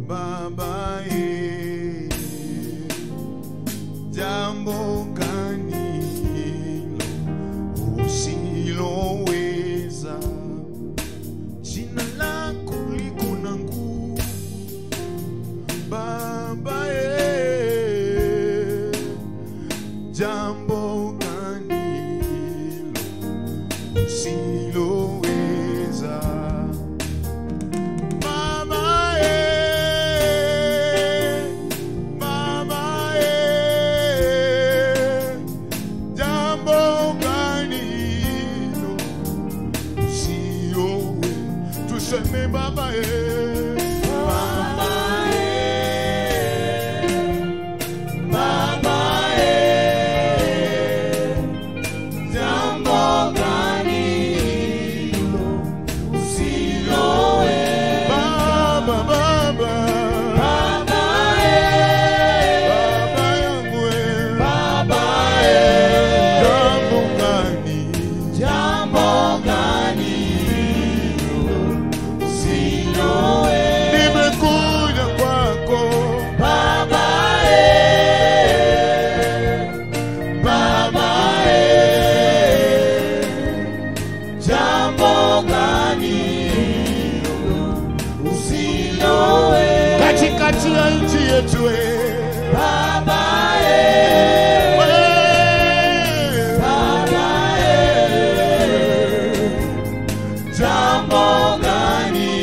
Baba jambo gani hilo usiloweza? Jina lako liko na nguvu Baba, jambo gani hilo usiloweza? Tuseme Baba, jambo gani hilo usiloweza? Baba yangu, jambo gani nimekuja kwako Baba, jambo gani usiloweza? katikati ya nchi yetu Baba, jambo gani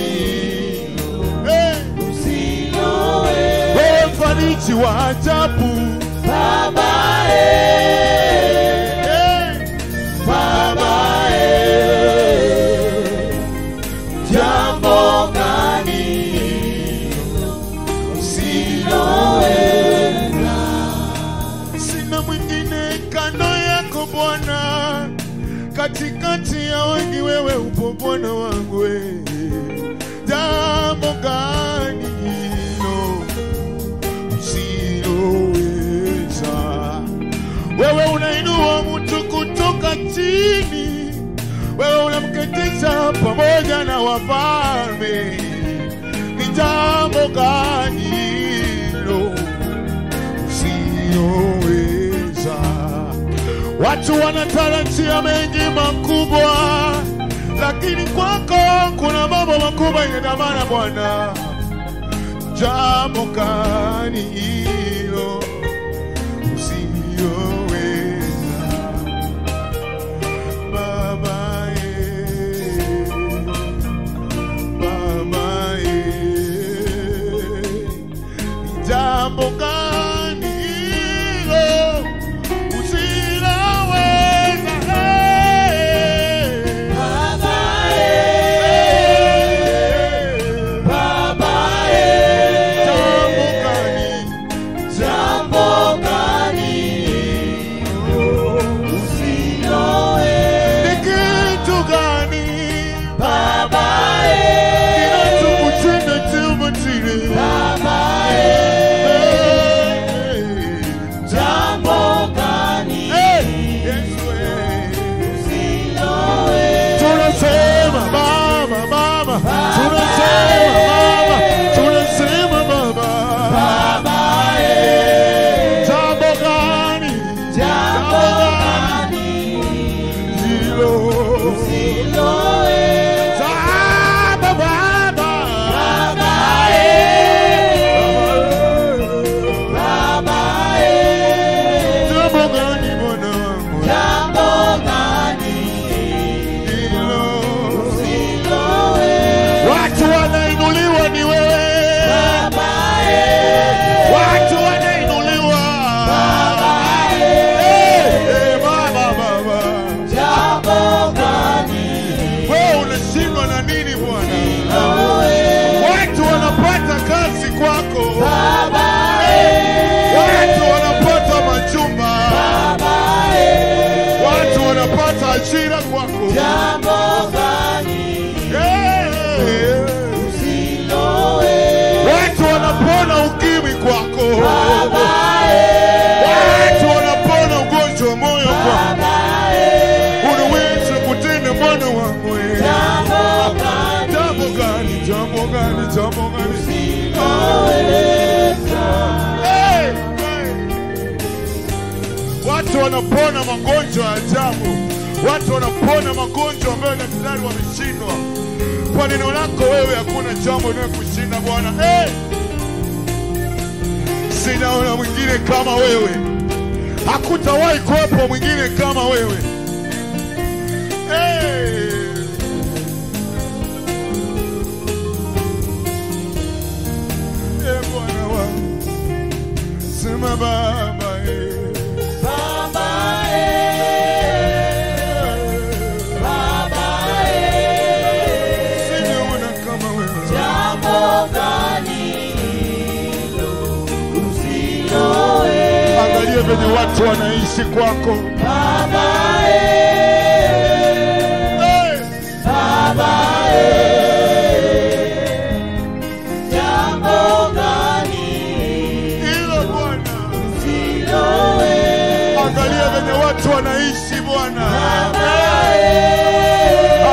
usiloweza? wewe mfariji wa ajabu Baba, jambo gani usiloweza? sina mwingine kando yako Bwana, katikati ya wengi wewe upo Bwana wangu, jambo gani hilo usiloweza? Wewe unainua mtu kutoka chini, wewe unamketisha pamoja na wafalme, ni jambo gani hilo usiloweza? Watu wanatarajia mengi makubwa, lakini kwako kuna mambo makubwa yanadamana Bwana. Jambo gani hilo usiloweza? Baba, ni jambo gani hilo usiloweza? Baba, Jambo gani? jambo majira kwako. jambo gani usiloweza. Watu wanapona ukimwi kwako. Baba, Watu wanapona ugonjwa wa moyo kwako. Baba, Unaweza kutenda Bwana wangu. jambo gani Jambo gani? Jambo gani? Jambo gani? usiloweza. Hey, hey. Watu wanapona magonjwa ya ajabu. Watu wanapona magonjwa ambayo daktari wameshindwa. Kwa neno lako wewe hakuna jambo linalokushinda Bwana. Hey! Sinaona mwingine kama wewe. Hakutawahi kuwepo mwingine kama wewe. Hey! Bwana wangu. Sema Baba. Baba, Baba, Sinaona kama wewe. jambo gani usiloweza. Angalia venye watu wanaishi kwako. Baba, Hey! Baba, jambo gani Hilo Bwana. usiloweza. Angalia venye watu wanaishi Bwana.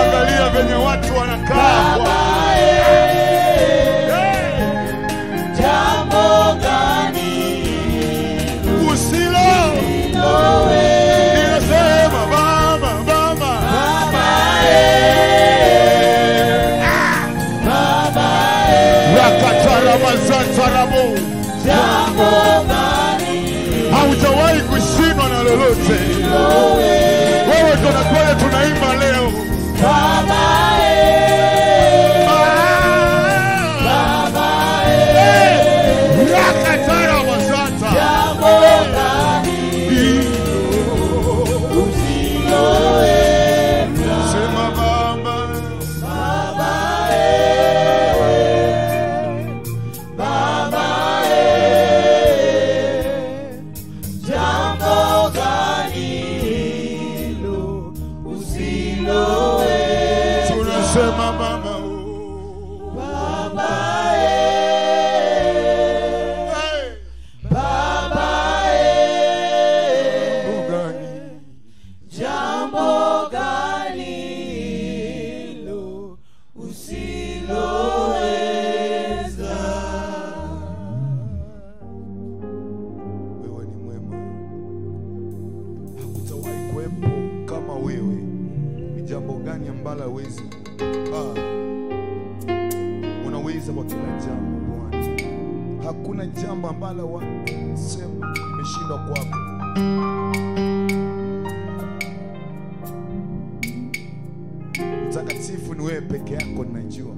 Angalia venye watu wanakaa Bwana. Hey! Jambo gani Usiloweza. Ninasema Baba, Baba. Rakatarabazatarabu. jambo gani Haujawahi kushindwa na lolote. Wewe ndo na kweli tunaimba leo. Baba, Baba, Rakatarabazata. jambo gani usiloweza. Sema Baba. Baba, Baba, jambo gani usiloweza. Tunasema Baba. Baba, Hey! Baba, Ugani. jambo gani usiloweza. Wewe ni mwema. Hakutawahi kuwepo kama wewe. Ni jambo gani ambalo hawezi? Unaweza kwa kila jambo Bwana. Hakuna jambo ambalo wasema imeshindwa kwako. Mtakatifu ni wewe peke yako ninajua.